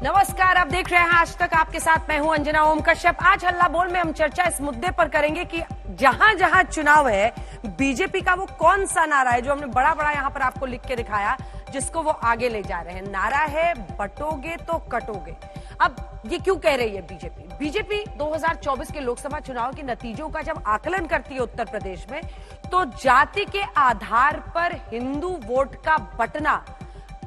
नमस्कार, आप देख रहे हैं आज तक। आपके साथ मैं हूं अंजना ओम कश्यप। आज हल्ला बोल में हम चर्चा इस मुद्दे पर करेंगे कि जहां जहां चुनाव है, बीजेपी का वो कौन सा नारा है जो हमने बड़ा बड़ा यहां पर आपको लिख के दिखाया, जिसको वो आगे ले जा रहे हैं। नारा है बटोगे तो कटोगे। अब ये क्यों कह रही है बीजेपी 2024 के लोकसभा चुनाव के नतीजों का जब आकलन करती है उत्तर प्रदेश में, तो जाति के आधार पर हिंदू वोट का बंटना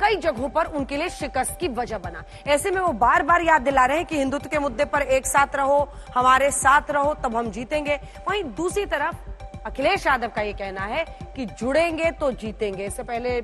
कई जगहों पर उनके लिए शिकस्त की वजह बना। ऐसे में वो बार बार याद दिला रहे हैं कि हिंदुत्व के मुद्दे पर एक साथ रहो, हमारे साथ रहो, तब हम जीतेंगे। वहीं दूसरी तरफ अखिलेश यादव का ये कहना है कि जुड़ेंगे तो जीतेंगे। इससे पहले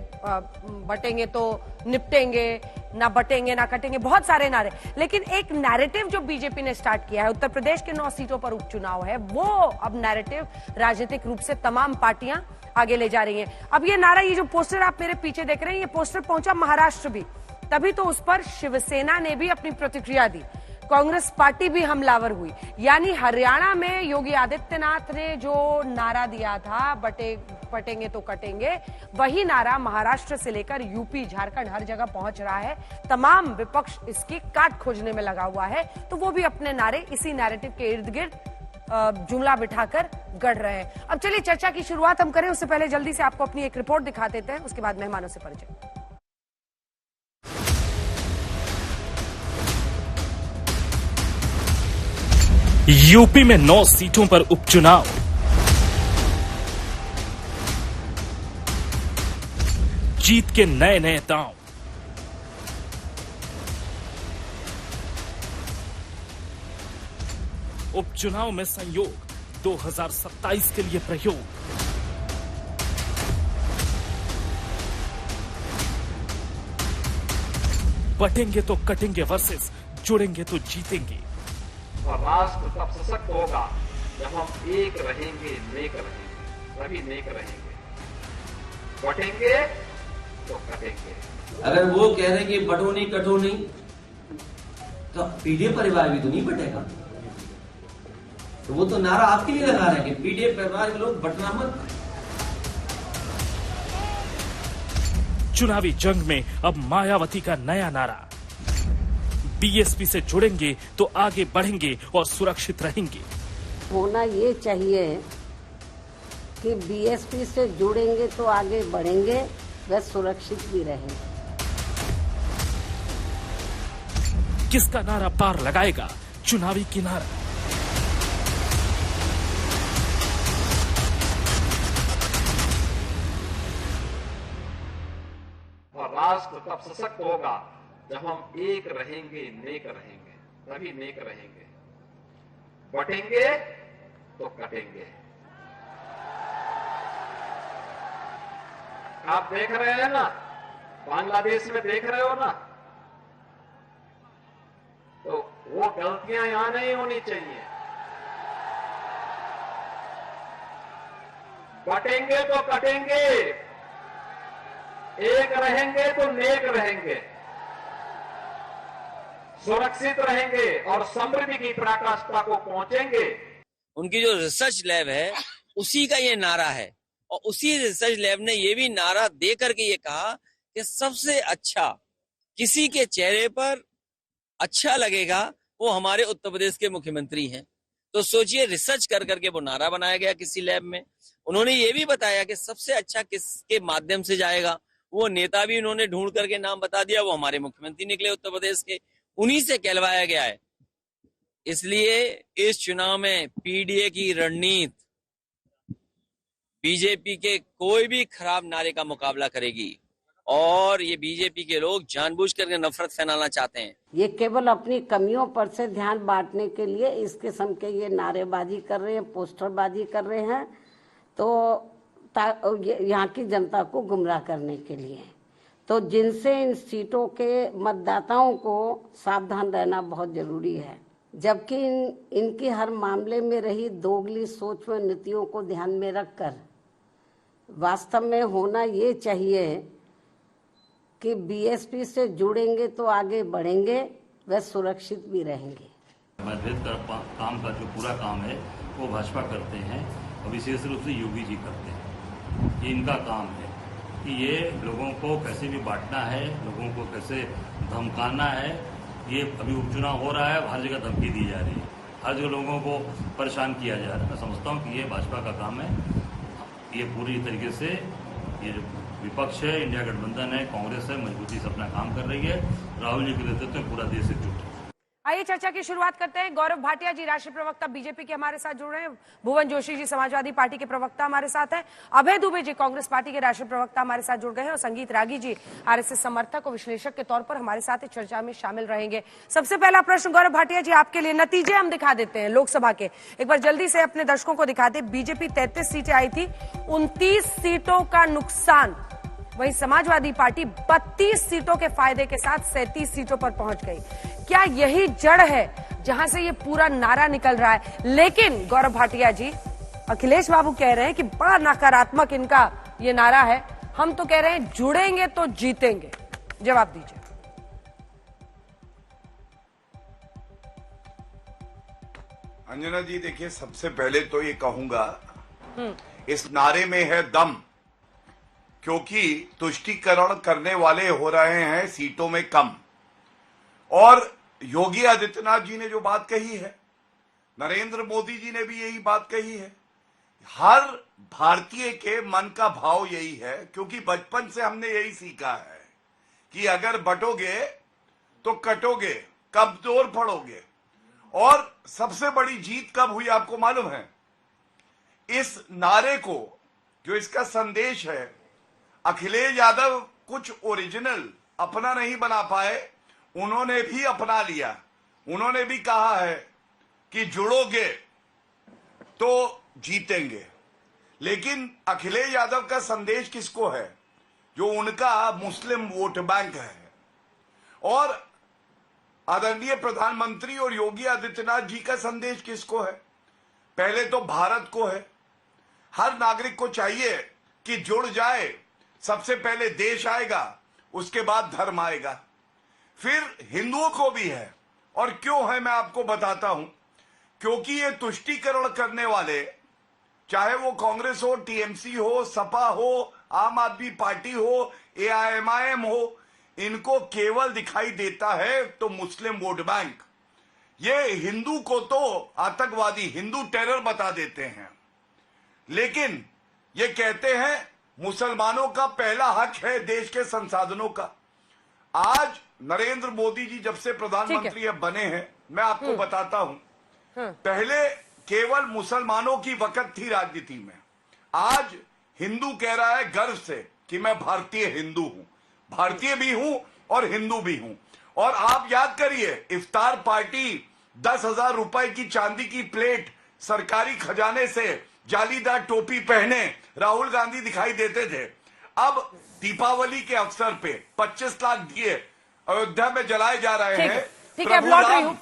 बटेंगे तो निपटेंगे, ना बटेंगे ना कटेंगे, बहुत सारे नारे। लेकिन एक नैरेटिव जो बीजेपी ने स्टार्ट किया है, उत्तर प्रदेश के 9 सीटों पर उपचुनाव है, वो अब नैरेटिव राजनीतिक रूप से तमाम पार्टियां आगे ले जा रही हैं। अब ये नारा, ये जो पोस्टर आप मेरे पीछे देख रहे हैं, ये पोस्टर पहुंचा महाराष्ट्र भी, तभी तो उस पर शिवसेना ने भी अपनी प्रतिक्रिया दी, कांग्रेस पार्टी भी हमलावर हुई। यानी हरियाणा में योगी आदित्यनाथ ने जो नारा दिया था, बटेंगे तो कटेंगे, वही नारा महाराष्ट्र से लेकर यूपी, झारखंड, हर जगह पहुंच रहा है। तमाम विपक्ष इसकी काट खोजने में लगा हुआ है, तो वो भी अपने नारे इसी नैरेटिव के इर्द गिर्द जुमला बिठाकर गढ़ रहे हैं। अब चलिए चर्चा की शुरुआत हम करें, उससे पहले जल्दी से आपको अपनी एक रिपोर्ट दिखा देते हैं, उसके बाद मेहमानों से परिचय। यूपी में 9 सीटों पर उपचुनाव। जीत के नए नए दांव। उपचुनाव में संयोग, 2027 के लिए प्रयोग। बटेंगे तो कटेंगे वर्सेस जुड़ेंगे तो जीतेंगे। और राष्ट्र तब सशक्त होगा जब हम एक रहेंगे, नेक रहेंगे, सभी नेक रहेंगे। बटेंगे तो कटेंगे। अगर वो कह रहे हैं कि बटो नहीं कटो नहीं, तो पीडीए परिवार भी तो नहीं बटेगा। तो वो तो नारा आपके लिए लगा रहे हैं कि पीडीए परिवार के लोग बटना मत। चुनावी जंग में अब मायावती का नया नारा, बीएसपी से जुड़ेंगे तो आगे बढ़ेंगे और सुरक्षित रहेंगे। होना ये चाहिए कि बीएसपी से जुड़ेंगे तो आगे बढ़ेंगे व सुरक्षित भी रहेंगे। किसका नारा पार लगाएगा चुनावी किनारा? और राष्ट्र तब सशक्त होगा जब हम एक रहेंगे, नेक रहेंगे, सभी नेक रहेंगे। बटेंगे तो कटेंगे। आप देख रहे हैं ना, बांग्लादेश में देख रहे हो ना, तो वो गलतियां यहां नहीं होनी चाहिए। बटेंगे तो कटेंगे, एक रहेंगे तो नेक रहेंगे, सुरक्षित रहेंगे और समृद्धि की पराकाष्ठा को पहुंचेंगे। उनकी जो रिसर्च लैब है, उसी का ये नारा है। और उसी रिसर्च लैब ने ये भी नारा दे करके ये कहा कि सबसे अच्छा किसी के चेहरे पर अच्छा लगेगा वो हमारे उत्तर प्रदेश के मुख्यमंत्री हैं। तो सोचिए, रिसर्च कर करके वो नारा बनाया गया किसी लैब में। उन्होंने ये भी बताया कि सबसे अच्छा किसके माध्यम से जाएगा, वो नेता भी उन्होंने ढूंढ करके नाम बता दिया, वो हमारे मुख्यमंत्री निकले उत्तर प्रदेश के, उन्हीं से कहलवाया गया है। इसलिए इस चुनाव में पीडीए की रणनीति बीजेपी के कोई भी खराब नारे का मुकाबला करेगी, और ये बीजेपी के लोग जानबूझ करके नफरत फैलाना चाहते हैं। ये केवल अपनी कमियों पर से ध्यान बांटने के लिए इस किस्म के ये नारेबाजी कर रहे हैं, पोस्टरबाजी कर रहे हैं, तो यहाँ की जनता को गुमराह करने के लिए। तो जिनसे इन सीटों के मतदाताओं को सावधान रहना बहुत जरूरी है। जबकि इनकी हर मामले में रही दोगली सोच व नीतियों को ध्यान में रखकर वास्तव में होना ये चाहिए कि बीएसपी से जुड़ेंगे तो आगे बढ़ेंगे व सुरक्षित भी रहेंगे। मतभेद काम का जो पूरा काम है वो भाजपा करते हैं और विशेष रूप से योगी जी करते हैं। ये इनका काम है कि ये लोगों को कैसे भी बांटना है, लोगों को कैसे धमकाना है ये अभी उपचुनाव हो रहा है, हर जगह धमकी दी जा रही है, हर जगह लोगों को परेशान किया जा रहा है। मैं समझता हूँ कि ये भाजपा का काम है। ये पूरी तरीके से ये जो विपक्ष है, इंडिया गठबंधन है, कांग्रेस है, मजबूती से अपना काम कर रही है। राहुल जी के नेतृत्व में पूरा देश एकजुट है। आइए चर्चा की शुरुआत करते हैं। गौरव भाटिया जी राष्ट्रीय प्रवक्ता बीजेपी के हमारे साथ जुड़ रहे हैं। भुवन जोशी जी समाजवादी पार्टी के प्रवक्ता हमारे साथ हैं। अभय दुबे जी कांग्रेस पार्टी के राष्ट्रीय प्रवक्ता हमारे साथ जुड़ गए हैं और संगीत रागी जी आरएसएस समर्थक और विश्लेषक के तौर पर हमारे साथ चर्चा में शामिल रहेंगे। सबसे पहला प्रश्न गौरव भाटिया जी आपके लिए, नतीजे हम दिखा देते हैं लोकसभा के, एक बार जल्दी से अपने दर्शकों को दिखाते। बीजेपी 33 सीटें आई थी, 29 सीटों का नुकसान, वहीं समाजवादी पार्टी 32 सीटों के फायदे के साथ 37 सीटों पर पहुंच गई। क्या यही जड़ है जहां से ये पूरा नारा निकल रहा है? लेकिन गौरव भाटिया जी, अखिलेश बाबू कह रहे हैं कि बड़ा नकारात्मक इनका ये नारा है, हम तो कह रहे हैं जुड़ेंगे तो जीतेंगे। जवाब दीजिए। अंजना जी देखिए, सबसे पहले तो ये कहूंगा इस नारे में है दम, क्योंकि तुष्टीकरण करने वाले हो रहे हैं सीटों में कम। और योगी आदित्यनाथ जी ने जो बात कही है, नरेंद्र मोदी जी ने भी यही बात कही है, हर भारतीय के मन का भाव यही है, क्योंकि बचपन से हमने यही सीखा है कि अगर बटोगे तो कटोगे, कमजोर पड़ोगे। और सबसे बड़ी जीत कब हुई आपको मालूम है? इस नारे को, जो इसका संदेश है, अखिलेश यादव कुछ ओरिजिनल अपना नहीं बना पाए, उन्होंने भी अपना लिया। उन्होंने भी कहा है कि जुड़ोगे तो जीतेंगे। लेकिन अखिलेश यादव का संदेश किसको है? जो उनका मुस्लिम वोट बैंक है। और आदरणीय प्रधानमंत्री और योगी आदित्यनाथ जी का संदेश किसको है? पहले तो भारत को है। हर नागरिक को चाहिए कि जुड़ जाए। सबसे पहले देश आएगा, उसके बाद धर्म आएगा, फिर हिंदुओं को भी है। और क्यों है मैं आपको बताता हूं। क्योंकि ये तुष्टीकरण करने वाले, चाहे वो कांग्रेस हो, टीएमसी हो, सपा हो, आम आदमी पार्टी हो, एआईएमआईएम हो, इनको केवल दिखाई देता है तो मुस्लिम वोट बैंक। ये हिंदू को तो आतंकवादी, हिंदू टेरर बता देते हैं, लेकिन ये कहते हैं मुसलमानों का पहला हक है देश के संसाधनों का। आज नरेंद्र मोदी जी जब से प्रधानमंत्री अब बने हैं, मैं आपको बताता हूं, पहले केवल मुसलमानों की वक़्त थी राजनीति में। आज हिंदू कह रहा है गर्व से कि मैं भारतीय हिंदू हूं, भारतीय भी हूं और हिंदू भी हूं। और आप याद करिए, इफ्तार पार्टी 10,000 रुपए की चांदी की प्लेट सरकारी खजाने से जालीदार टोपी पहने राहुल गांधी दिखाई देते थे। अब दीपावली के अवसर पे 25 लाख दिए अयोध्या में जलाए जा रहे हैं। ठीक है, अब लौट रही हूं।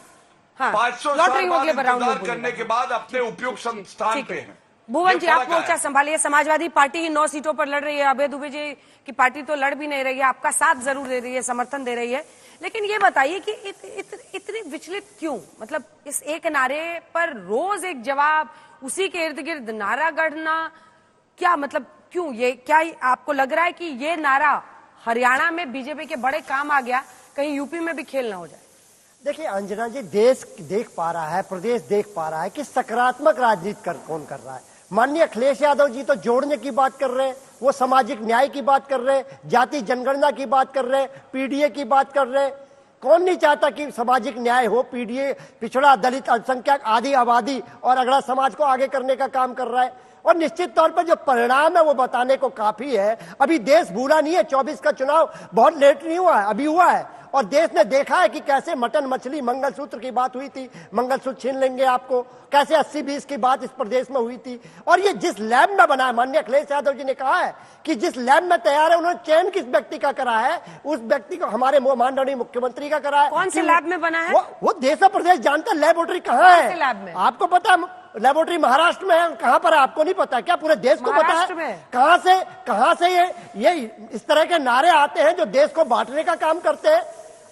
500 साल बाद इंतजार करने के बाद अपने उपयुक्त स्थान पे हैं। भुवन जी, आप मोर्चा संभालिए। समाजवादी पार्टी ही 9 सीटों पर लड़ रही है। अभय दुबे जी की पार्टी तो लड़ भी नहीं रही है, आपका साथ जरूर दे रही है, समर्थन दे रही है। लेकिन ये बताइए कि इतनी विचलित क्यों? मतलब इस एक नारे पर रोज एक जवाब, उसी के इर्द गिर्द नारा गढ़ना, क्या मतलब क्यों? ये क्या आपको लग रहा है कि ये नारा हरियाणा में बीजेपी के बड़े काम आ गया, कहीं यूपी में भी खेल ना हो जाए? देखिए अंजना जी, देश देख पा रहा है, प्रदेश देख पा रहा है कि सकारात्मक राजनीति कौन कर रहा है। माननीय अखिलेश यादव जी तो जोड़ने की बात कर रहे हैं, वो सामाजिक न्याय की बात कर रहे हैं, जाति जनगणना की बात कर रहे हैं, पीडीए की बात कर रहे हैं। कौन नहीं चाहता कि सामाजिक न्याय हो? पीडीए पिछड़ा, दलित, अल्पसंख्यक, आदि आबादी और अगड़ा समाज को आगे करने का काम कर रहा है। और निश्चित तौर पर जो परिणाम है वो बताने को काफी है। अभी देश भूला नहीं है, 24 का चुनाव बहुत लेट नहीं हुआ है, अभी हुआ है। और देश ने देखा है कि कैसे मटन मछली मंगलसूत्र की बात हुई थी, मंगलसूत्र छीन लेंगे आपको, कैसे 80-20 की बात इस प्रदेश में हुई थी। और ये जिस लैब में बना है, माननीय अखिलेश यादव जी ने कहा है कि जिस लैब में तैयार है, उन्होंने चयन किस व्यक्ति का करा है, उस व्यक्ति को हमारे माननीय मुख्यमंत्री का करा है। कौन से लैब में बना है? वो देश और प्रदेश जानता है लेबोरेटरी कहाँ है। लैब में आपको पता है लेबोरेटरी महाराष्ट्र में है, कहां पर है आपको नहीं पता क्या? पूरे देश को पता है। कहां से ये इस तरह के नारे आते हैं जो देश को बांटने का काम करते हैं।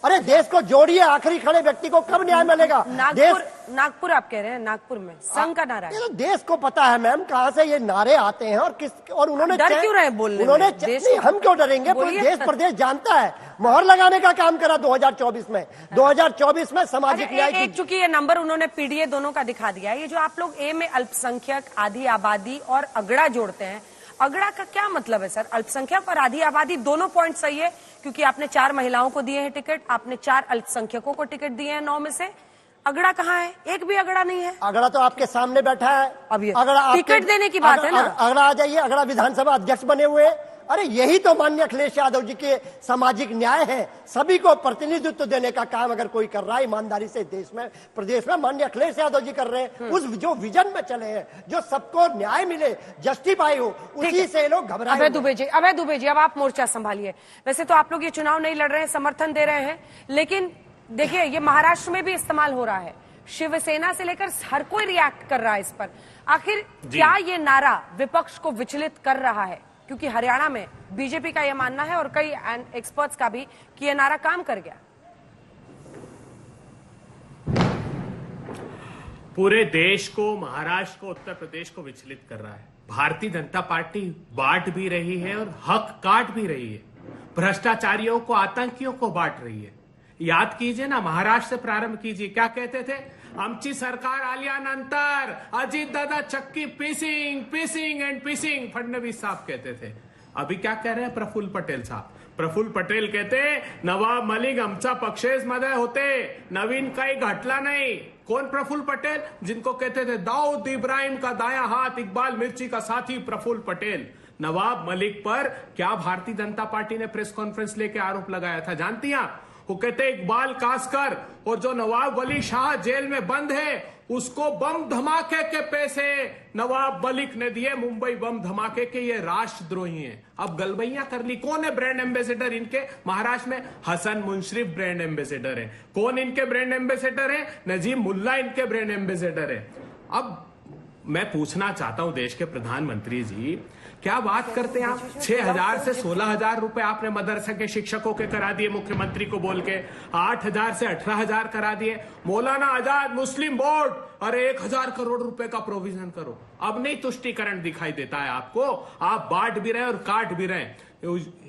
अरे देश को जोड़िए, आखिरी खड़े व्यक्ति को कब न्याय मिलेगा? नागपुर आप कह रहे हैं, नागपुर में संघ का नारा है। तो देश को पता है मैम कहां से ये नारे आते हैं और उन्होंने डर क्यों रहे बोलने? उन्होंने नहीं, हम क्यों डरेंगे? पूरे देश प्रदेश जानता है, मोहर लगाने का काम करा 2024 में। 2024 में सामाजिक न्याय एक चूंकि ये नंबर उन्होंने पीडीए दोनों का दिखा दिया। ये जो आप लोग ए में अल्पसंख्यक, आधी आबादी और अगड़ा जोड़ते हैं, अगड़ा का क्या मतलब है सर? अल्पसंख्यक और आधी आबादी दोनों पॉइंट सही है, क्योंकि आपने 4 महिलाओं को दिए हैं टिकट, आपने 4 अल्पसंख्यकों को टिकट दिए हैं 9 में से। अगड़ा कहाँ है? एक भी अगड़ा नहीं है। अगड़ा तो आपके सामने बैठा है। अब अगड़ा टिकट देने की बात है ना। अगड़ा आ जाइए, अगड़ा विधानसभा अध्यक्ष बने हुए। अरे यही तो माननीय अखिलेश यादव जी के सामाजिक न्याय है। सभी को प्रतिनिधित्व देने का काम अगर कोई कर रहा है ईमानदारी से देश में, प्रदेश में, माननीय अखिलेश यादव जी कर रहे हैं। उस जो विजन में चले हैं, जो सबको न्याय मिले, जस्टिफाई हो, उसी से लोग घबराए। अभय दुबे जी, अब आप मोर्चा संभालिए। वैसे तो आप लोग ये चुनाव नहीं लड़ रहे हैं, समर्थन दे रहे हैं, लेकिन देखिए ये महाराष्ट्र में भी इस्तेमाल हो रहा है। शिवसेना से लेकर हर कोई रिएक्ट कर रहा है इस पर। आखिर क्या ये नारा विपक्ष को विचलित कर रहा है? क्योंकि हरियाणा में बीजेपी का यह मानना है और कई एक्सपर्ट्स का भी कि यह नारा काम कर गया। पूरे देश को, महाराष्ट्र को, उत्तर प्रदेश को विचलित कर रहा है। भारतीय जनता पार्टी बांट भी रही है और हक काट भी रही है। भ्रष्टाचारियों को, आतंकियों को बांट रही है। याद कीजिए ना, महाराष्ट्र से प्रारंभ कीजिए। क्या कहते थे? आमची सरकार आल्यानंतर अजित दादा चक्की पीसिंग एंड पीसिंग, फडणवीस साहब कहते थे। अभी क्या कह रहे हैं प्रफुल्ल पटेल साहब? प्रफुल्ल पटेल कहते नवाब मलिक आमचा पक्षेमध्ये होते, नवीन काही घटला नहीं। कौन प्रफुल्ल पटेल? जिनको कहते थे दाऊद इब्राहिम का दाया हाथ, इकबाल मिर्ची का साथी, प्रफुल्ल पटेल। नवाब मलिक पर क्या भारतीय जनता पार्टी ने प्रेस कॉन्फ्रेंस लेके आरोप लगाया था, जानती हैं आप? वो कहते इकबाल कासकर और जो नवाब वली शाह जेल में बंद है, उसको बम धमाके के पैसे नवाब मलिक ने दिए, मुंबई बम धमाके के। ये राष्ट्रद्रोही हैं। अब गलबैया कर ली। कौन है ब्रांड एम्बेसडर इनके महाराष्ट्र में? हसन मुंशरिफ ब्रांड एम्बेसडर है। कौन इनके ब्रांड एम्बेसडर है? नजीब मुल्ला इनके ब्रांड एम्बेसडर है। अब मैं पूछना चाहता हूं देश के प्रधानमंत्री जी, क्या बात करते हैं आप? 6,000 से 16,000 रुपए आपने मदरसे के शिक्षकों के करा दिए मुख्यमंत्री को बोल के, 8,000 से 18,000 करा दिए। मौलाना आजाद मुस्लिम बोर्ड, अरे 1,000 करोड़ रुपए का प्रोविजन करो। अब नहीं तुष्टीकरण दिखाई देता है आपको? आप बांट भी रहे और काट भी रहे।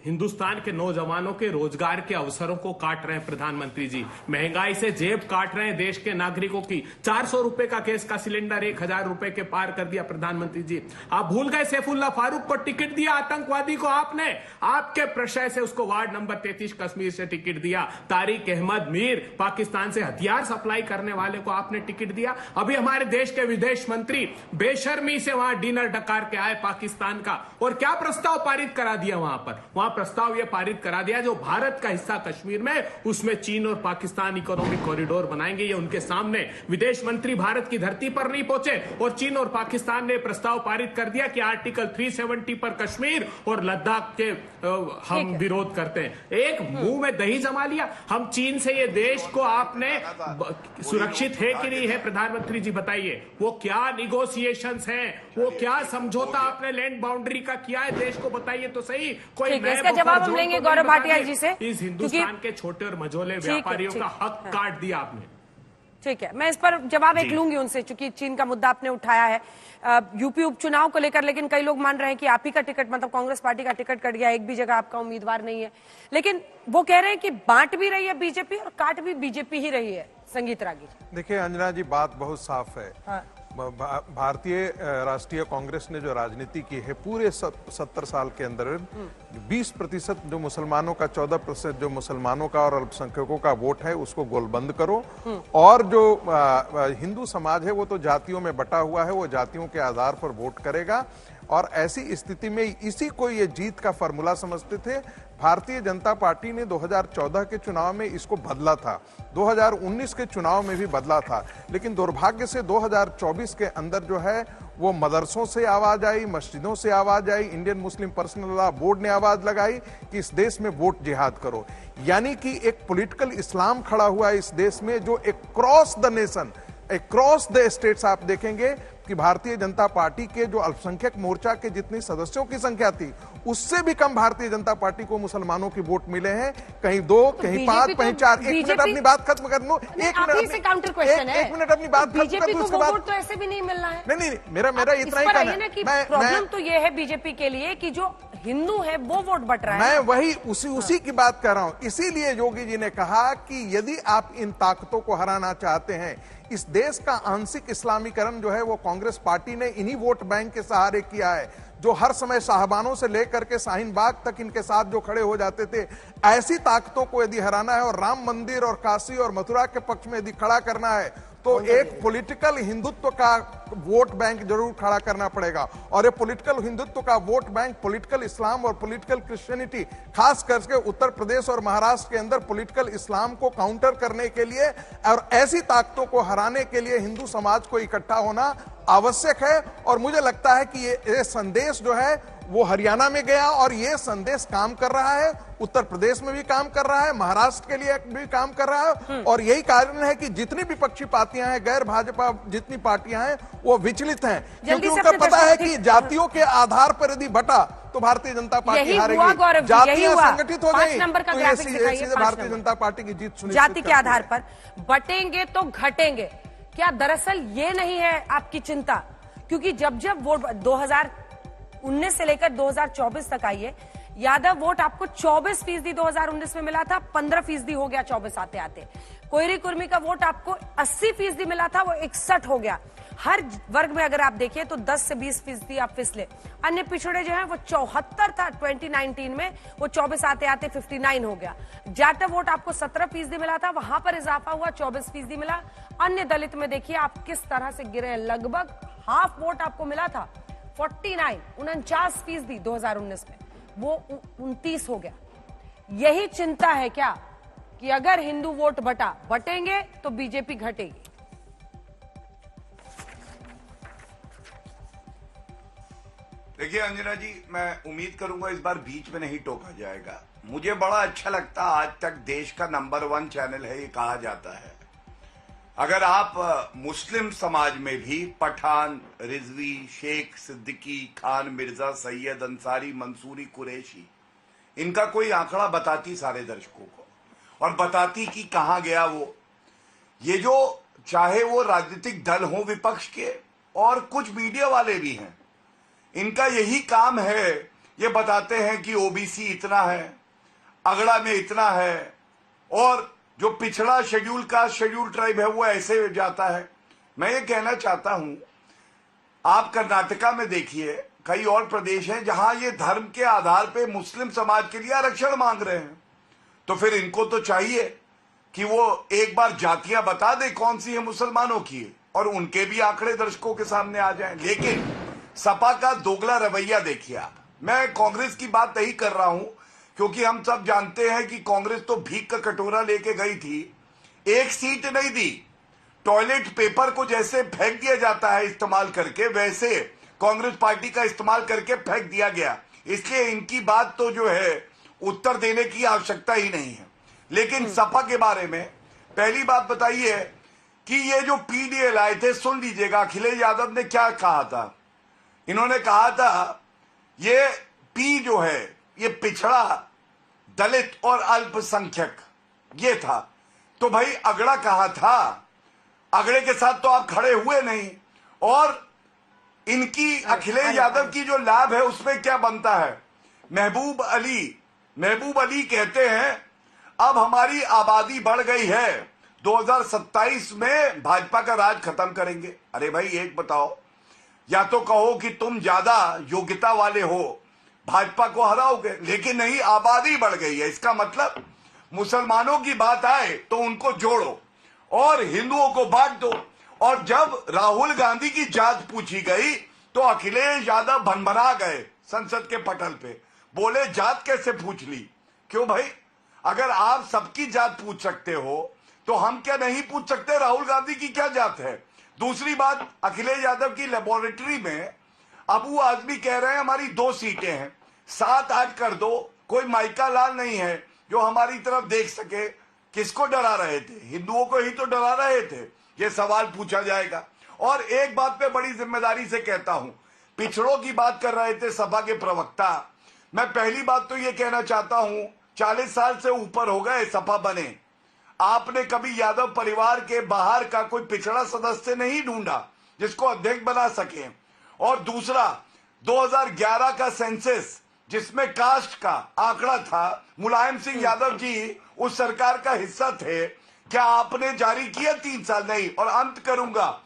हिंदुस्तान के नौजवानों के रोजगार के अवसरों को काट रहे हैं प्रधानमंत्री जी। महंगाई से जेब काट रहे हैं देश के नागरिकों की। 400 रुपए का गैस का सिलेंडर 1,000 रुपए के पार कर दिया प्रधानमंत्री जी। आप भूल गए सैफुल्लाह फारूक को टिकट दिया आतंकवादी को आपने, आपके प्रशय से उसको वार्ड नंबर 33 कश्मीर से टिकट दिया। तारिक अहमद मीर, पाकिस्तान से हथियार सप्लाई करने वाले को आपने टिकट दिया। अभी हमारे देश के विदेश मंत्री बेशर्मी से वहां डिनर डकार के आए पाकिस्तान का, और क्या प्रस्ताव पारित करा दिया वहां प्रस्ताव यह पारित करा दिया जो भारत का हिस्सा कश्मीर में, उसमें चीन और पाकिस्तान इकोनॉमिक कॉरिडोर बनाएंगे। ये उनके सामने विदेश मंत्री भारत की धरती पर नहीं पहुंचे और चीन और पाकिस्तान ने प्रस्ताव पारित कर दिया कि आर्टिकल 370 पर कश्मीर और लद्दाख के हम विरोध करते हैं। एक मुंह में दही जमा लिया। हम चीन से ये देश को आपने सुरक्षित है कि नहीं है प्रधानमंत्री जी बताइए? वो क्या निगोशिएशंस हैं, वो क्या समझौता आपने लैंड बाउंड्री का किया है, देश को बताइए तो सही। कोई इसका जवाब हम लेंगे गौरव भाटिया जी से। इस हिंदुस्तान के छोटे और मझोले व्यापारियों का हक काट दिया आपने। ठीक है, मैं इस पर जवाब एक लूंगी उनसे, चूंकि चीन का मुद्दा आपने उठाया है यूपी उपचुनाव को लेकर। लेकिन कई लोग मान रहे हैं कि आप ही का टिकट, मतलब कांग्रेस पार्टी का टिकट कट गया, एक भी जगह आपका उम्मीदवार नहीं है। लेकिन वो कह रहे हैं कि बांट भी रही है बीजेपी और काट भी बीजेपी ही रही है। संगीत रागी, देखिए अंजना जी, बात बहुत साफ है। भारतीय राष्ट्रीय कांग्रेस ने जो राजनीति की है पूरे 70 साल के अंदर 20% जो मुसलमानों का, 14% जो मुसलमानों का और अल्पसंख्यकों का वोट है उसको गोलबंद करो, और जो हिंदू समाज है वो तो जातियों में बटा हुआ है, वो जातियों के आधार पर वोट करेगा। और ऐसी स्थिति में इसी को ये जीत का फॉर्मूला समझते थे। भारतीय जनता पार्टी ने 2014 के चुनाव में इसको बदला था, 2019 के चुनाव में भी बदला था, लेकिन दुर्भाग्य से 2024 के अंदर जो है वो मदरसों से आवाज आई, मस्जिदों से आवाज आई, Indian Muslim personal law board ने आवाज लगाई कि इस देश में वोट जिहाद करो। यानी कि एक पॉलिटिकल इस्लाम खड़ा हुआ है इस देश में, जो एक cross the nation across the states आप देखेंगे कि भारतीय जनता पार्टी के जो अल्पसंख्यक मोर्चा के जितनी सदस्यों की संख्या थी, उससे भी कम भारतीय जनता पार्टी को मुसलमानों की वोट मिले हैं। कहीं 2, कहीं 5, कहीं 4। एक मिनट अपनी बात खत्म कर लूं। एक मिनट अपनी बात खत्म कर लूं, उसके बाद तो ऐसे भी नहीं मिलना है। नहीं, मेरा इतना ही कहना है। प्रॉब्लम तो ये है बीजेपी के लिए कि जो हिंदू है वो वोट बट रहा है। मैं वही उसी की बात कर रहा हूं। इसीलिए योगी जी ने कहा कि यदि आप इन ताकतों को हराना चाहते हैं, इस देश का आंशिक इस्लामीकरण जो है वो कांग्रेस पार्टी ने इन्हीं वोट बैंक के सहारे किया है, जो हर समय साहबानों से लेकर के शाहीन बाग तक इनके साथ जो खड़े हो जाते थे। ऐसी ताकतों को यदि हराना है और राम मंदिर और काशी और मथुरा के पक्ष में यदि खड़ा करना है, तो एक पॉलिटिकल हिंदुत्व का वोट बैंक जरूर खड़ा करना पड़ेगा। और ये पॉलिटिकल हिंदुत्व का वोट बैंक पॉलिटिकल इस्लाम और पॉलिटिकल क्रिश्चियनिटी, खास करके उत्तर प्रदेश और महाराष्ट्र के अंदर पॉलिटिकल इस्लाम को काउंटर करने के लिए और ऐसी ताकतों को हराने के लिए हिंदू समाज को इकट्ठा होना आवश्यक है। और मुझे लगता है कि ये संदेश जो है वो हरियाणा में गया और ये संदेश काम कर रहा है, उत्तर प्रदेश में भी काम कर रहा है, महाराष्ट्र के लिए भी काम कर रहा है। और यही कारण है कि जितनी विपक्षी पार्टियां हैं, गैर भाजपा जितनी पार्टियां हैं, वो विचलित हैं, क्योंकि उनको पता है कि जातियों के आधार पर यदि बटा तो भारतीय जनता पार्टी हारेगी। जातियां संगठित हो गई तो ये सीधे भारतीय जनता पार्टी की जीत सुनिश्चित जाति के आधार पर बटेंगे तो घटेंगे। क्या दरअसल ये नहीं है आपकी चिंता? क्योंकि जब वोट 2019 से लेकर 2024 तक आई है, यादव वोट आपको 24% 2019 में मिला था, 15% हो गया 24 आते आते। कोयरी कुर्मी का वोट आपको 80% मिला था, वो 61 हो गया। हर वर्ग में अगर आप देखिए तो 10 से 20% आप फिसले। अन्य पिछड़े जो हैं वो 74 था 2019 में, वो 24 आते आते 59 हो गया। जाटव वोट आपको 17% मिला था, वहां पर इजाफा हुआ 24% मिला। अन्य दलित में देखिए आप किस तरह से गिरे, लगभग हाफ वोट आपको मिला था 49% 2019 में, वो 29 हो गया। यही चिंता है क्या कि अगर हिंदू वोट बटेंगे तो बीजेपी घटेगी? देखिए अंजना जी, मैं उम्मीद करूंगा इस बार बीच में नहीं टोका जाएगा। मुझे बड़ा अच्छा लगता, आज तक देश का नंबर 1 चैनल है ये कहा जाता है। अगर आप मुस्लिम समाज में भी पठान, रिजवी, शेख, सिद्दीकी, खान, मिर्जा, सैयद, अंसारी, मंसूरी, कुरैशी, इनका कोई आंकड़ा बताती सारे दर्शकों को, और बताती कि कहां गया वो। ये जो चाहे वो राजनीतिक दल हो विपक्ष के और कुछ मीडिया वाले भी हैं, इनका यही काम है। ये बताते हैं कि ओबीसी इतना है, अगड़ा में इतना है, और जो पिछड़ा शेड्यूल कास्ट शेड्यूल ट्राइब है वो ऐसे जाता है। मैं ये कहना चाहता हूं, आप कर्नाटका में देखिए, कई और प्रदेश हैं जहां ये धर्म के आधार पे मुस्लिम समाज के लिए आरक्षण मांग रहे हैं। तो फिर इनको तो चाहिए कि वो एक बार जातियां बता दे कौन सी है मुसलमानों की, और उनके भी आंकड़े दर्शकों के सामने आ जाएं। लेकिन सपा का दोगला रवैया देखिए आप। मैं कांग्रेस की बात नहीं कर रहा हूं, क्योंकि हम सब जानते हैं कि कांग्रेस तो भीख का कटोरा लेके गई थी, एक सीट नहीं दी। टॉयलेट पेपर को जैसे फेंक दिया जाता है इस्तेमाल करके, वैसे कांग्रेस पार्टी का इस्तेमाल करके फेंक दिया गया। इसलिए इनकी बात तो जो है उत्तर देने की आवश्यकता ही नहीं है। लेकिन सपा के बारे में पहली बात बताइए कि ये जो पीडीए लाए थे, सुन लीजिएगा अखिलेश यादव ने क्या कहा था। इन्होंने कहा था ये पी जो है ये पिछड़ा, दलित और अल्पसंख्यक ये था। तो भाई अगड़ा कहां था? अगड़े के साथ तो आप खड़े हुए नहीं। और इनकी अखिलेश यादव की जो लाभ है उसमें क्या बनता है? महबूब अली कहते हैं अब हमारी आबादी बढ़ गई है, 2027 में भाजपा का राज खत्म करेंगे। अरे भाई एक बताओ, या तो कहो कि तुम ज्यादा योग्यता वाले हो, भाजपा को हराओगे, लेकिन नहीं, आबादी बढ़ गई है। इसका मतलब मुसलमानों की बात आए तो उनको जोड़ो और हिंदुओं को बांट दो। और जब राहुल गांधी की जात पूछी गई तो अखिलेश यादव भनभना गए संसद के पटल पे, बोले जात कैसे पूछ ली? क्यों भाई, अगर आप सबकी जात पूछ सकते हो तो हम क्या नहीं पूछ सकते राहुल गांधी की क्या जात है? दूसरी बात, अखिलेश यादव की लेबोरेटरी में अबू आजमी कह रहे हैं हमारी 2 सीटें हैं, 7-8 कर दो। कोई माइका लाल नहीं है जो हमारी तरफ देख सके। किसको डरा रहे थे? हिंदुओं को ही तो डरा रहे थे। ये सवाल पूछा जाएगा। और एक बात पे बड़ी जिम्मेदारी से कहता हूं, पिछड़ों की बात कर रहे थे सपा के प्रवक्ता। मैं पहली बात तो ये कहना चाहता हूं, 40 साल से ऊपर हो गए सपा बने, आपने कभी यादव परिवार के बाहर का कोई पिछड़ा सदस्य नहीं ढूंढा जिसको अध्यक्ष बना सके। और दूसरा, 2011 का सेंसस जिसमें कास्ट का आंकड़ा था, मुलायम सिंह यादव जी उस सरकार का हिस्सा थे, क्या आपने जारी किया? 3 साल नहीं। और अंत करूंगा,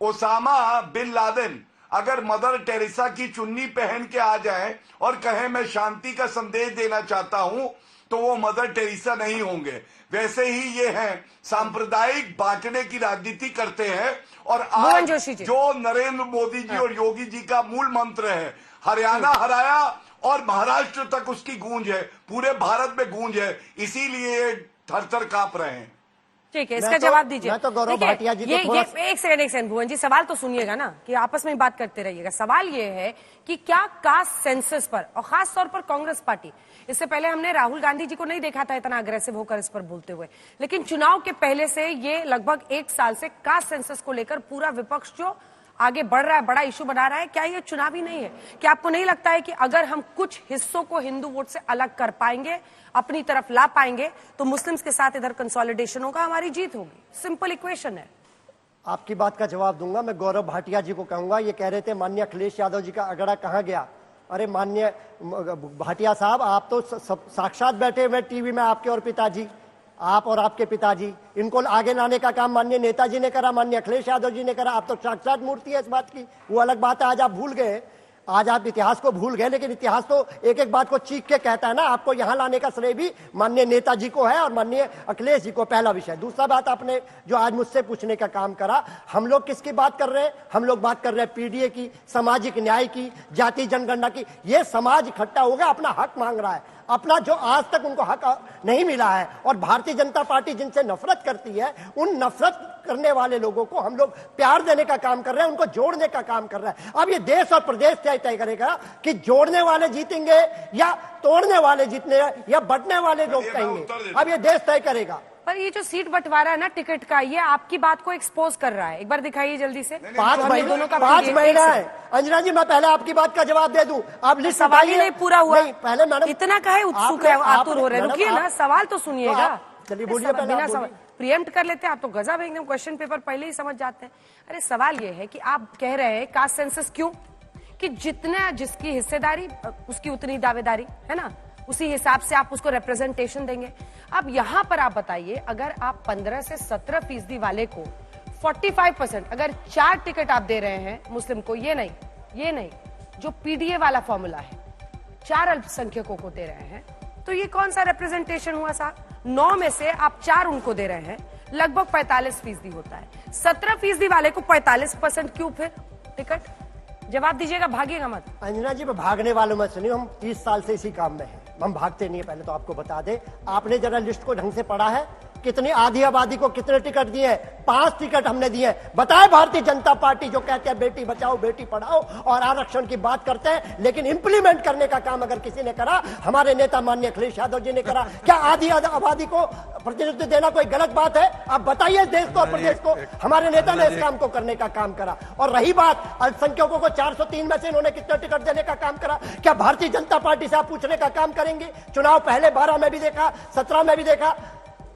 ओसामा बिन लादेन अगर मदर टेरेसा की चुन्नी पहन के आ जाए और कहे मैं शांति का संदेश देना चाहता हूं, तो वो मदर टेरेसा नहीं होंगे। वैसे ही ये हैं, सांप्रदायिक बांटने की राजनीति करते हैं। और आज जो नरेंद्र मोदी जी और योगी जी का मूल मंत्र है, हरियाणा हराया और महाराष्ट्र तक उसकी गूंज है, पूरे भारत में गूंज है, इसीलिए थर-थर कांप रहे हैं। ठीक है, इसका जवाब दीजिए। मैं तो गौरव भाटिया जी को ये एक सेकंड भुवन जी, सवाल तो सुनिएगा ना, कि आपस में बात करते रहिएगा। सवाल ये है कि क्या कास्ट सेंसस पर, और खास तौर पर कांग्रेस पार्टी, इससे पहले हमने राहुल गांधी जी को नहीं देखा था इतना अग्रेसिव होकर इस पर बोलते हुए, लेकिन चुनाव के पहले से ये लगभग 1 साल से कास्ट सेंसस को लेकर पूरा विपक्ष जो आगे बढ़ रहा है, बड़ा इशू बना रहा है। क्या ये चुनावी नहीं है? क्या आपको नहीं लगता है कि अगर हम कुछ हिस्सों को हिंदू वोट से अलग कर पाएंगे, अपनी तरफ ला पाएंगे, तो मुस्लिम्स के साथ इधर कंसोलिडेशन होगा, हमारी जीत होगी? सिंपल इक्वेशन है। आपकी बात का जवाब दूंगा। मैं गौरव भाटिया जी को कहूंगा, ये कह रहे थे माननीय अखिलेश यादव जी का अगड़ा कहां गया। अरे माननीय भाटिया साहब, आप तो साक्षात बैठे हुए टीवी में, आपके और पिताजी, आप और आपके पिताजी, इनको आगे लाने का काम माननीय नेताजी ने करा, माननीय अखिलेश यादव जी ने करा। आप तो साक्षात मूर्ति है इस बात की। वो अलग बात है, आज आप भूल गए, आज आप इतिहास को भूल गए, लेकिन इतिहास तो एक एक बात को चीख के कहता है ना। आपको यहां लाने का श्रेय भी माननीय नेताजी को है और माननीय अखिलेश जी को, पहला विषय। दूसरा बात, आपने जो आज मुझसे पूछने का काम करा, हम लोग किसकी बात कर रहे हैं? हम लोग बात कर रहे हैं पीडीए की, सामाजिक न्याय की, जाति जनगणना की। ये समाज इकट्ठा हो गया, अपना हक मांग रहा है, अपना जो आज तक उनको हक नहीं मिला है। और भारतीय जनता पार्टी जिनसे नफरत करती है, उन नफरत करने वाले लोगों को हम लोग प्यार देने का काम कर रहे हैं, उनको जोड़ने का काम कर रहे हैं। अब ये देश और प्रदेश तय करेगा कि जोड़ने वाले जीतेंगे या तोड़ने वाले जीतने या बंटने वाले लोग कहेंगे। अब ये देश तय करेगा। पर ये जो सीट बंटवारा है ना टिकट का, ये आपकी बात को एक्सपोज कर रहा है। एक बार दिखाइए जल्दी से। 5 महीना है। अंजना जी, मैं पहले आपकी बात का जवाब दे दूं। आप लिस्ट सवाल ही नहीं पूरा हुआ। नहीं, पहले मैडम इतना कहे उत्सुक है, आतुर हो रहे हैं। रुकिए ना, सवाल तो सुनिएगा। चलिए बोलिए। बिना सवाल प्रिएम्प्ट कर लेते हैं आप तो गजब, एकदम क्वेश्चन पेपर पहले ही समझ जाते हैं। अरे सवाल ये है कि आप कह रहे हैं कास्ट सेंसस क्यों, कि जितना जिसकी हिस्सेदारी उसकी उतनी दावेदारी है ना, उसी हिसाब से आप उसको रिप्रेजेंटेशन देंगे। अब यहां पर आप बताइए, अगर आप 15 से 17% वाले को 45%, अगर 4 टिकट आप दे रहे हैं मुस्लिम को, ये नहीं जो पीडीए वाला फॉर्मूला है, 4 अल्पसंख्यकों को दे रहे हैं, तो ये कौन सा रिप्रेजेंटेशन हुआ साहब? 9 में से आप 4 उनको दे रहे हैं, लगभग 45% होता है। 17% वाले को 45% क्यों फिर टिकट? जवाब दीजिएगा, भागिएगा मत। अंजना जी, मैं भागने वालों में सुनिए, हम 30 साल से इसी काम में हैं, हम भागते नहीं है। पहले तो आपको बता दे, आपने जरा लिस्ट को ढंग से पढ़ा है? कितनी आधी आबादी को कितने टिकट दिए? 5 टिकट हमने दिए। बताए भारतीय जनता पार्टी जो कहते हैं बेटी बचाओ बेटी पढ़ाओ और आरक्षण की बात करते हैं, लेकिन इंप्लीमेंट करने का काम अगर किसी ने करा, हमारे नेता माननीय अखिलेश यादव जी ने करा। क्या आधी आबादी को प्रतिनिधित्व देना कोई गलत बात है? आप बताइए देश को और प्रदेश को। हमारे नेता ने इस काम को करने का काम करा। और रही बात अल्पसंख्यकों को 403 में से इन्होंने कितने टिकट देने का काम करा, क्या भारतीय जनता पार्टी से आप पूछने का काम करेंगे? चुनाव पहले 12 में भी देखा, 17 में भी देखा,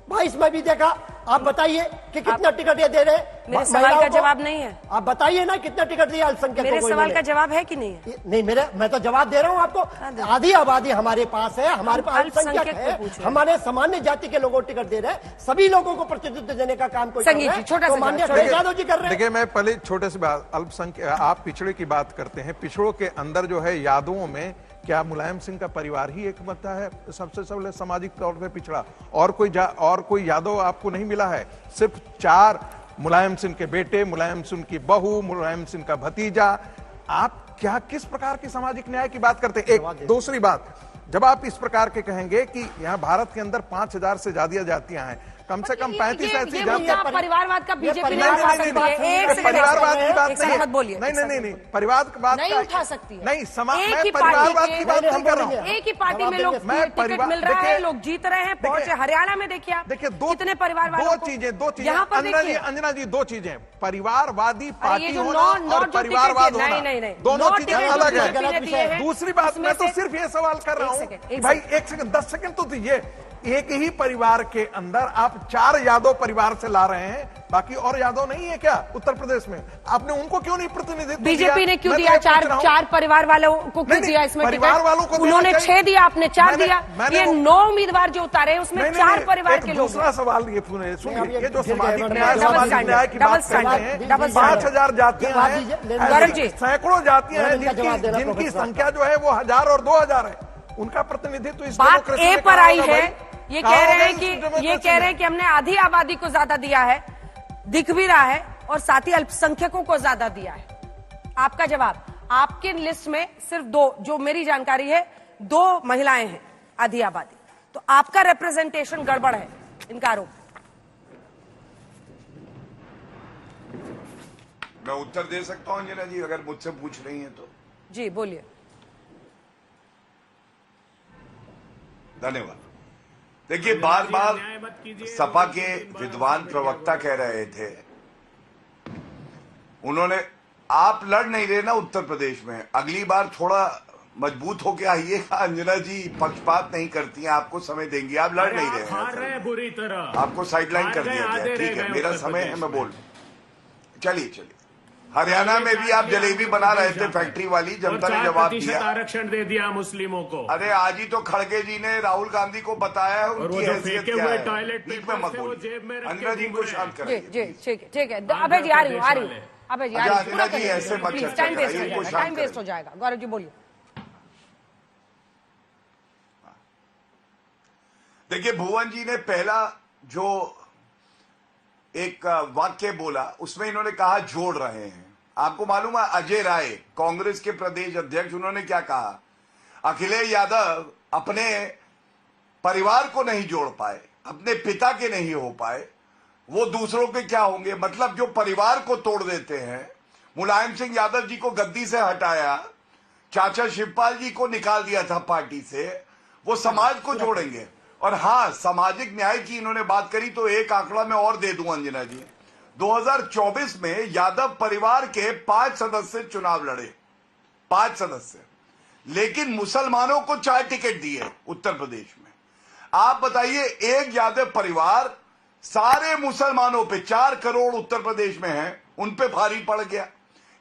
22 में भी देखा। आप बताइए कि कितना टिकट ये दे रहे हैं? मेरे सवाल का जवाब नहीं है। आप बताइए ना कितना टिकट दिया अल्पसंख्यकों को? मेरे सवाल का जवाब है कि नहीं है? नहीं, मैं तो जवाब दे रहा हूं आपको। आधी आबादी हमारे पास है, हमारे पास अल्पसंख्यक है, हमारे सामान्य जाति के लोगों को टिकट दे रहे हैं, सभी लोगों को प्रतिनिधित्व देने का काम कोई संगीत जी, छोटा सा माननीय अखिलेश यादव जी कर रहे हैं। देखिए, मैं पहले छोटे से बात, अल्पसंख्यक, आप पिछड़े की बात करते हैं, पिछड़ों के अंदर जो है यादवों में क्या मुलायम सिंह का परिवार ही एक बनता है सबसे सबसे सामाजिक तौर पे पिछड़ा? और कोई यादव आपको नहीं मिला है? सिर्फ 4 मुलायम सिंह के बेटे, मुलायम सिंह की बहू, मुलायम सिंह का भतीजा। आप क्या किस प्रकार की सामाजिक न्याय की बात करते हैं? एक दूसरी बात, जब आप इस प्रकार के कहेंगे कि यहाँ भारत के अंदर 5000 से ज्यादा जातियां हैं, कम से कम 35 ऐसी ये जातियां। मुद्दा परिवारवाद का बीजेपी नहीं नहीं, उठा नहीं, सकती नहीं, है। एक सेकंड, परिवारवाद की बात एक सेकंड मत बोलिए। नहीं, परिवार की बात नहीं उठा सकती है। नहीं, एक मैं ही परिवारवाद पार्टी की बात नहीं कर रहा हूँ। एक ही पार्टी में लोग टिकट मिल रहा है, लोग जीत रहे हैं, पहुंचे हरियाणा में। देखिए आप कितने परिवार वालों को दो चीजें यहाँ पर देखिए। अंजना जी, दो चीजें, परिवारवादी ये पार्टी जो होना नौ और जो परिवारवाद टिकट होना, नहीं, दोनों नौ चीजें टिकट अलग जो बीजेपी ने दिए है। हैं, दूसरी बात, उसमें मैं तो से- सिर्फ ये सवाल कर रहा एक हूँ सेकंड, भाई, 1 सेकंड 10 सेकंड तो दीजिए। एक ही परिवार के अंदर आप 4 यादव परिवार से ला रहे हैं, बाकी और यादव नहीं है क्या उत्तर प्रदेश में? आपने उनको क्यों नहीं प्रतिनिधित्व? बीजेपी ने क्यों दिया? चार परिवार वालों को क्यों दिया इसमें परिवार वालों को? उन्होंने 6 दिया, आपने 4 दिया। ये 9 उम्मीदवार जो उतारे उसमें 4 परिवार के लोग। दूसरा सवाल ये सुनिए, ये जो सामाजिक न्याय की डबल बात कर रहे हैं, 5000 जातियां हैं, सैकड़ों जातियां हैं जिनकी संख्या जो है वो 1000 और 2000 है। उनका प्रतिनिधित्व इस बात ए पर आई है। ये कह रहे हैं कि हमने आधी आबादी को ज्यादा दिया है, दिख भी रहा है, और साथ ही अल्पसंख्यकों को ज्यादा दिया है। आपका जवाब, आपके लिस्ट में सिर्फ 2, जो मेरी जानकारी है, 2 महिलाएं हैं आधी आबादी, तो आपका रिप्रेजेंटेशन गड़बड़ है, इनका आरोप। मैं उत्तर दे सकता हूं अंजना जी, अगर मुझसे पूछ रही हैं तो? जी बोलिए। धन्यवाद। देखिए, बार बार सपा के विद्वान प्रवक्ता कह रहे थे, उन्होंने, आप लड़ नहीं रहे ना उत्तर प्रदेश में, अगली बार थोड़ा मजबूत होके आइएगा। अंजना जी पक्षपात नहीं करती हैं, आपको समय देंगी, आप लड़ नहीं रहे हैं, बुरी तरह आपको साइडलाइन कर दिया गया। ठीक है, मेरा समय है, मैं बोल, चलिए। हरियाणा में भी आप जलेबी बना रहे थे फैक्ट्री वाली, जनता ने जवाब दिया, आरक्षण दे दिया मुस्लिमों को। अरे आज ही तो खड़गे जी ने राहुल गांधी को बताया है उनकी हैसियत क्या है। टॉयलेट बीच में मत बोलिए, अंजना जी को शांत जी करें। जी ठीक है। अभय जी आ रही हूँ। अभय जी अंजना जी ऐसे मत चर्चा टाइम करें, इनको वेस्ट शांत हो जाएगा। गौरव जी बोलिए। देखिए, भुवन जी ने पहला जो एक वाक्य बोला, उसमें इन्होंने कहा जोड़ रहे हैं। आपको मालूम है अजय राय, कांग्रेस के प्रदेश अध्यक्ष, उन्होंने क्या कहा? अखिलेश यादव अपने परिवार को नहीं जोड़ पाए, अपने पिता के नहीं हो पाए, वो दूसरों के क्या होंगे? मतलब जो परिवार को तोड़ देते हैं। मुलायम सिंह यादव जी को गद्दी से हटाया, चाचा शिवपाल जी को निकाल दिया था पार्टी से, वो समाज को जोड़ेंगे। और हाँ, सामाजिक न्याय की इन्होंने बात करी, तो एक आंकड़ा मैं और दे दूं अंजना जी। 2024 में यादव परिवार के 5 सदस्य चुनाव लड़े, 5 सदस्य, लेकिन मुसलमानों को 4 टिकट दिए उत्तर प्रदेश में। आप बताइए, एक यादव परिवार सारे मुसलमानों पे, 4 करोड़ उत्तर प्रदेश में हैं, उन पे भारी पड़ गया।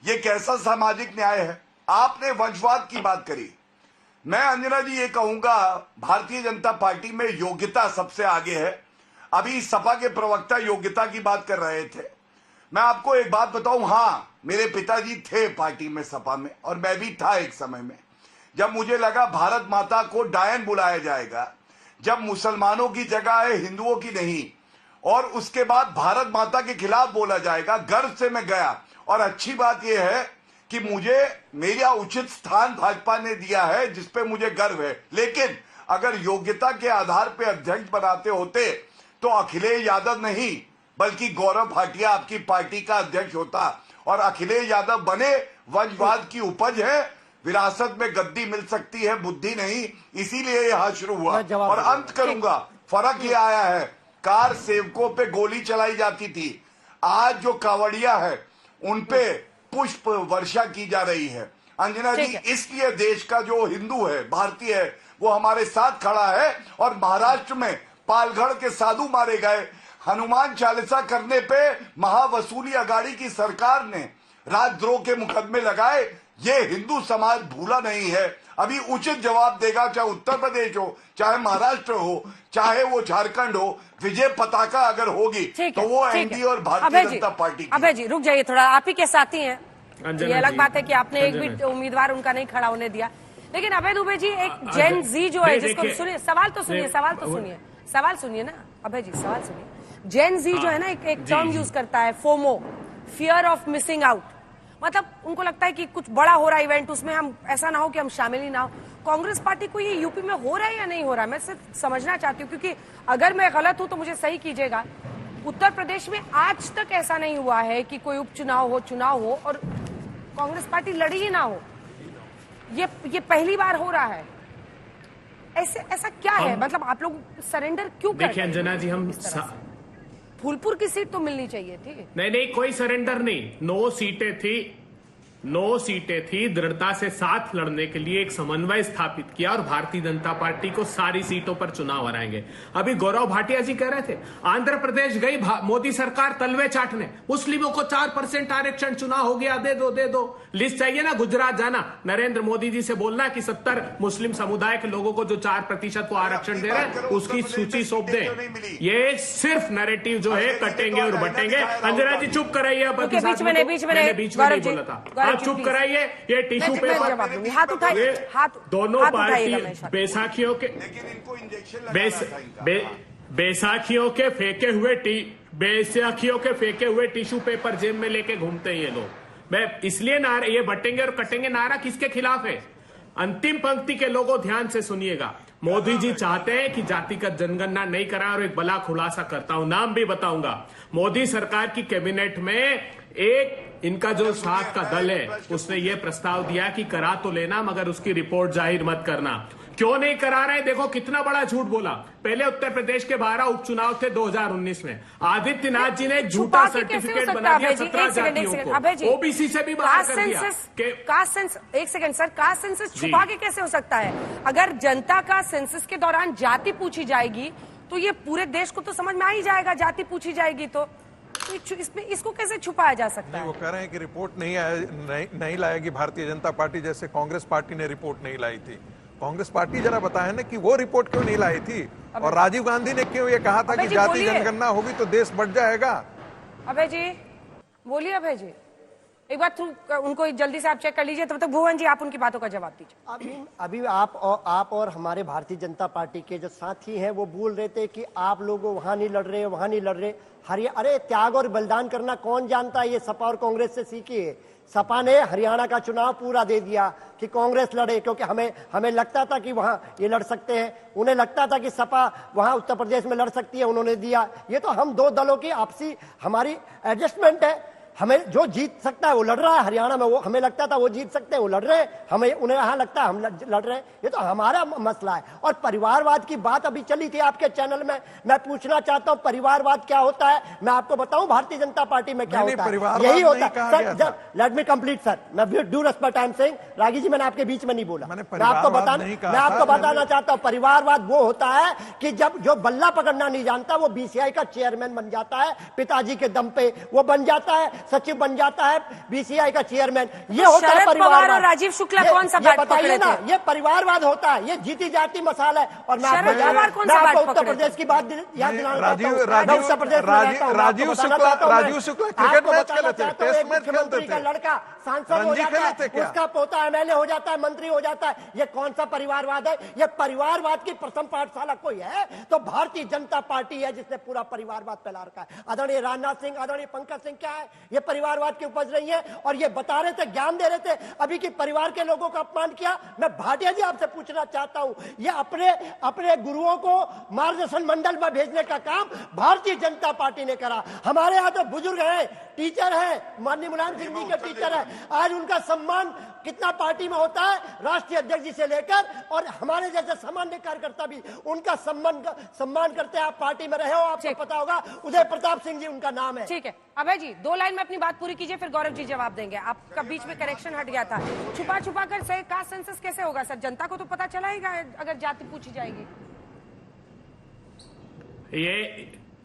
ये कैसा सामाजिक न्याय है? आपने वंशवाद की बात करी, मैं अंजना जी ये कहूंगा, भारतीय जनता पार्टी में योग्यता सबसे आगे है। अभी सपा के प्रवक्ता योग्यता की बात कर रहे थे। मैं आपको एक बात बताऊं, हां, मेरे पिताजी थे पार्टी में, सपा में, और मैं भी था एक समय में। जब मुझे लगा भारत माता को डायन बुलाया जाएगा, जब मुसलमानों की जगह है हिंदुओं की नहीं, और उसके बाद भारत माता के खिलाफ बोला जाएगा, गर्व से मैं गया। और अच्छी बात यह है कि मुझे मेरा उचित स्थान भाजपा ने दिया है, जिसपे मुझे गर्व है। लेकिन अगर योग्यता के आधार पर अध्यक्ष बनाते होते तो अखिलेश यादव नहीं, बल्कि गौरव भाटिया आपकी पार्टी का अध्यक्ष होता। और अखिलेश यादव बने, वंशवाद की उपज है, विरासत में गद्दी मिल सकती है, बुद्धि नहीं, इसीलिए यह शुरू हुआ। और अंत करूंगा, फर्क यह आया है, कार सेवकों पे गोली चलाई जाती थी, आज जो कावड़िया है उन पे पुष्प वर्षा की जा रही है। अंजना जी, इसलिए देश का जो हिंदू है, भारतीय है, वो हमारे साथ खड़ा है। और महाराष्ट्र में पालघर के साधु मारे गए, हनुमान चालीसा करने पे महावसूली अघाड़ी की सरकार ने राजद्रोह के मुकदमे लगाए। ये हिंदू समाज भूला नहीं है, अभी उचित जवाब देगा, चाहे उत्तर प्रदेश हो, चाहे महाराष्ट्र हो, चाहे वो झारखंड हो। विजय पताका अगर होगी तो वो एनडीए और भारतीय जनता पार्टी की। अभय जी रुक जाइए थोड़ा, आप ही के साथी हैं, ये अलग बात है कि आपने एक भी उम्मीदवार उनका नहीं खड़ा होने दिया। लेकिन अभय दुबे जी, एक जेन जी जो है, जिसको सुनिए, सवाल तो सुनिए ना अभय जी, सवाल सुनिए। जेन जी जो है ना, एक टर्म यूज करता है, FOMO, fear of missing out. मतलब उनको लगता है कि कुछ बड़ा हो रहा है इवेंट, उसमें हम ऐसा ना हो कि हम शामिल ही ना हो। कांग्रेस पार्टी को ये यूपी में हो रहा है या नहीं हो रहा है, मैं सिर्फ समझना चाहती हूँ, क्योंकि अगर मैं गलत हूं तो मुझे सही कीजिएगा। उत्तर प्रदेश में आज तक ऐसा नहीं हुआ है कि कोई उपचुनाव हो और कांग्रेस पार्टी लड़ी ही ना हो। ये पहली बार हो रहा है। ऐसा क्या है, मतलब आप लोग सरेंडर क्यों कर रहे हैं? देखिए अंजना जी, हम फूलपुर की सीट तो मिलनी चाहिए थी। नहीं, कोई सरेंडर नहीं। 9 सीटें थी। दृढ़ता से साथ लड़ने के लिए एक समन्वय स्थापित किया और भारतीय जनता पार्टी को सारी सीटों पर चुनाव हराएंगे। अभी गौरव भाटिया जी कह रहे थे आंध्र प्रदेश गई मोदी सरकार तलवे चाटने, मुस्लिमों को 4% आरक्षण, चुनाव हो गया, दे दो। लिस्ट चाहिए ना, गुजरात जाना, नरेंद्र मोदी जी से बोलना कि 70 मुस्लिम समुदाय के लोगों को जो 4% को आरक्षण दे रहे हैं उसकी सूची सौंप दें। ये सिर्फ नैरेटिव जो है कटेंगे और बटेंगे। अंजना जी चुप कराइए, बीच में नहीं बोला था, चुप कराइए। ये टिश्यू पेपर, हाथ उठाइए, दोनों पार्टी बैसाखियों के फेंके हुए टिश्यू पेपर जेब में लेके घूमते हैं ये लोग। मैं इसलिए नारा, ये बटेंगे और कटेंगे नारा किसके खिलाफ है? अंतिम पंक्ति के लोगों ध्यान से सुनिएगा। मोदी जी चाहते हैं कि जातिगत जनगणना नहीं कराए, और एक बड़ा खुलासा करता हूं, नाम भी बताऊंगा। मोदी सरकार की कैबिनेट में एक इनका जो साथ का दल है उसने ये प्रस्ताव दिया कि करा तो लेना मगर उसकी रिपोर्ट जाहिर मत करना। क्यों नहीं करा रहे? देखो कितना बड़ा झूठ बोला। पहले उत्तर प्रदेश के 12 उपचुनाव थे 2019 में। आदित्यनाथ जी ने एक झूठा सर्टिफिकेट बना दिया 17 जातियों को, ओबीसी से भी बाहर कर दिया। एक सेकंड सर, कास्ट सेंसस छुपा के कैसे हो सकता है? अगर जनता का सेंसस के दौरान जाति पूछी जाएगी तो ये पूरे देश को तो समझ में आ ही जाएगा, जाति पूछी जाएगी तो इसमें इसको कैसे छुपाया जा सकता है? वो कह रहे हैं कि रिपोर्ट नहीं लाएगी भारतीय जनता पार्टी, जैसे कांग्रेस पार्टी ने रिपोर्ट नहीं लाई थी। कांग्रेस पार्टी जरा बताए ना कि वो रिपोर्ट क्यों नहीं लाई थी, और राजीव गांधी ने क्यों ये कहा था कि जाति जनगणना होगी तो देश बढ़ जाएगा। अभय जी बोलिए, अभय जी एक बार थ्रू उनको जल्दी से आप चेक कर लीजिए, तब तक भुवन जी आप उनकी बातों का जवाब दीजिए। अभी आप और हमारे भारतीय जनता पार्टी के जो साथी हैं वो बोल रहे थे कि आप लोग वहां नहीं लड़ रहे, वहां नहीं लड़ रहे। अरे त्याग और बलिदान करना कौन जानता है? ये सपा और कांग्रेस से सीखिए। सपा ने हरियाणा का चुनाव पूरा दे दिया कि कांग्रेस लड़े, क्योंकि हमें लगता था कि वहां ये लड़ सकते हैं, उन्हें लगता था कि सपा वहां उत्तर प्रदेश में लड़ सकती है, उन्होंने दिया। ये तो हम दो दलों की आपसी हमारी एडजस्टमेंट है। हमें जो जीत सकता है वो लड़ रहा है। हरियाणा में वो हमें लगता था वो जीत सकते हैं, वो लड़ रहे हैं, उन्हें यहाँ लगता है हम लड़ रहे हैं। ये तो हमारा मसला है। और परिवारवाद की बात अभी चली थी आपके चैनल में, मैं पूछना चाहता हूँ परिवारवाद क्या होता है? मैं आपको बताऊं भारतीय जनता पार्टी में क्या होता है। यही होता है sir. Let me complete sir, मैं due respect I am saying, Ragi ji मैंने आपके बीच में नहीं बोला। मैं आपको बताना चाहता हूँ परिवारवाद वो होता है कि जब जो बल्ला पकड़ना नहीं जानता वो बीसीआई का चेयरमैन बन जाता है, पिताजी के दम पे वो बन जाता है, सचिव बन जाता है, बीसीआई का चेयरमैन। ये होता है परिवारवाद। और राजीव शुक्ला कौन सा बात बताइए ना, ये परिवारवाद होता है, ये जीती जाती मसाला है। और मैं आपको उत्तर प्रदेश की बात याद दिलाना चाहता हूं। राजीव शुक्ला क्रिकेट मैच खेलते हैं, टेस्ट मैच खेलते थे, का लड़का सांसद हो जाता है, उसका पोता एमएलए हो जाता है, मंत्री हो जाता है। ये कौन सा परिवारवाद है? ये परिवारवाद की प्रथम पाठशाला कोई है तो भारतीय जनता पार्टी है, जिसने पूरा परिवारवाद फैला रखा है। आदरणीय राजनाथ सिंह, आदरणीय पंकज सिंह क्या है? ये परिवारवाद की उपज रही है। और ये बता रहे थे, ज्ञान दे रहे थे अभी कि परिवार के लोगों का अपमान किया। मैं भाटिया जी आपसे पूछना चाहता हूं, ये अपने गुरुओं को मार्गदर्शन मंडल में भेजने का काम भारतीय जनता पार्टी ने करा। हमारे यहाँ तो बुजुर्ग हैं, टीचर हैं, माननीय मुलायम सिंह जी के टीचर हैं, आज उनका सम्मान कितना पार्टी में होता है, राष्ट्रीय अध्यक्ष जी से लेकर और हमारे जैसे सामान्य कार्यकर्ता भी उनका सम्मान करते हैं। आप पार्टी में रहे हो, आपको पता होगा, उदय प्रताप सिंह जी उनका नाम है। ठीक है अभय जी, 2 लाइन में अपनी बात पूरी कीजिए, फिर गौरव जी जवाब देंगे। आपका बीच में करेक्शन हट गया था। छुपा कर सही कास्ट सेंसस कैसे होगा सर? जनता को तो पता चला ही अगर जाति पूछी जाएगी।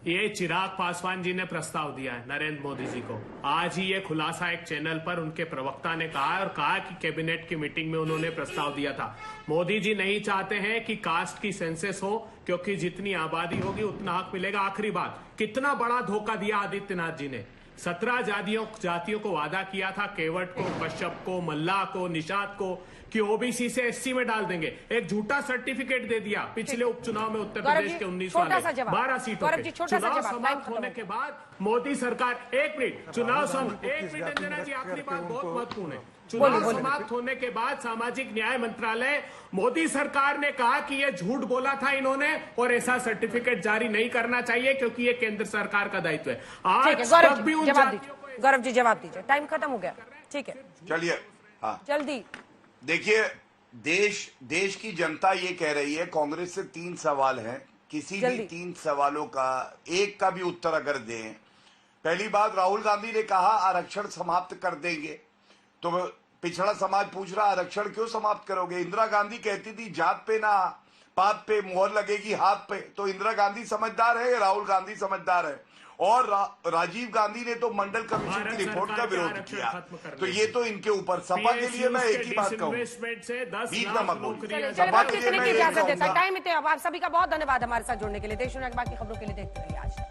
ये चिराग पासवान जी ने प्रस्ताव दिया है नरेंद्र मोदी जी को। आज ही ये खुलासा एक चैनल पर उनके प्रवक्ता ने कहा और कहा कि कैबिनेट की मीटिंग में उन्होंने प्रस्ताव दिया था। मोदी जी नहीं चाहते हैं कि कास्ट की सेंसस हो, क्योंकि जितनी आबादी होगी उतना हक मिलेगा। आखिरी बात, कितना बड़ा धोखा दिया आदित्यनाथ जी ने। 17 जातियों को वादा किया था, केवट को, कश्यप को, मल्लाह को, निषाद को, कि ओबीसी से एससी में डाल देंगे। एक झूठा सर्टिफिकेट दे दिया पिछले उपचुनाव में उत्तर प्रदेश के 19 वाले 12 सीटों पे। चुनाव समाप्त होने के बाद मोदी सरकार, एक मिनट, चुनाव अंजना जी आखिरी बात बहुत महत्वपूर्ण है। चुनाव समाप्त होने के बाद सामाजिक न्याय मंत्रालय, मोदी सरकार ने कहा कि ये झूठ बोला था इन्होंने और ऐसा सर्टिफिकेट जारी नहीं करना चाहिए क्योंकि ये केंद्र सरकार का दायित्व है। आज तक भी उन गौरव जी जवाब दीजिए, टाइम खत्म हो गया। ठीक है, चलिए, हाँ जल्दी। देखिए, देश की जनता ये कह रही है, कांग्रेस से 3 सवाल हैं, किसी भी 3 सवालों का एक का भी उत्तर अगर दें। पहली बात, राहुल गांधी ने कहा आरक्षण समाप्त कर देंगे, तो पिछड़ा समाज पूछ रहा आरक्षण क्यों समाप्त करोगे? इंदिरा गांधी कहती थी जात पे ना पात पे मोहर लगेगी हाथ पे। तो इंदिरा गांधी समझदार है या राहुल गांधी समझदार है? और राजीव गांधी ने तो मंडल कमीशन की रिपोर्ट का विरोध किया। तो ये तो इनके ऊपर। सपा के लिए मैं एक ही बात कहूँ, बीच में मत बोलिए। सपा के लिए मैं इजाजत देता, टाइम इतने। आप सभी का बहुत धन्यवाद हमारे साथ जुड़ने के लिए। देश दुनिया की बाकी खबरों के लिए देखते रहिए आज।